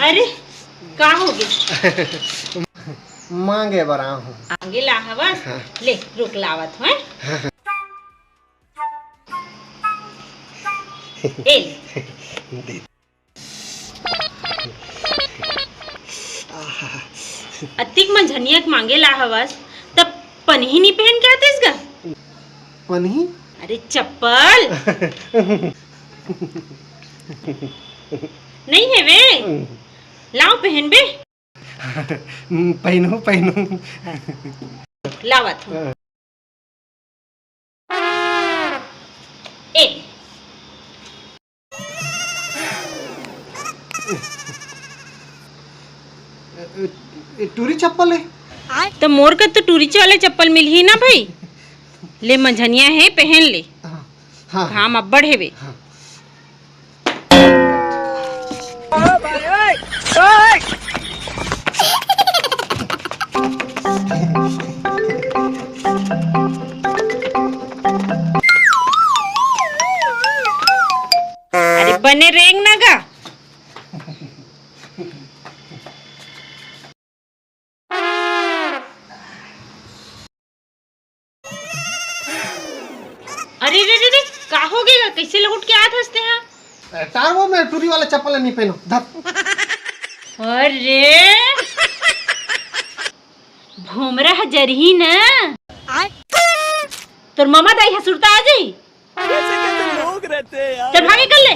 अरे का हो गई? मांगे बरा हूँ आगे ला हवा ले रुक लावत है ए अतिक मन झनियक मांगे ला हवस तब पन्ही नहीं पहन के आतेस गा पन्ही अरे चप्पल नहीं है वे लाओ पहन बे पहनू पहनू लावत हूँ ए टूरी चप्पल है तो मोर का तो टूरी वाले चप्पल मिल ही ना भाई ले मंझनिया है पहन ले हाँ घाम अब्बड़ है वे अरे बने रेंग ना गा अरे रे रे रे का हो गया कैसे लौट के आत हंसते हैं टारवो में टूरी वाला चप्पल नहीं पहनो धप अरे भोमरा हजरही ना तोर मामा दाई हसुरता आ जाई कैसे लोग रहते हैं यार। चल भागे कर ले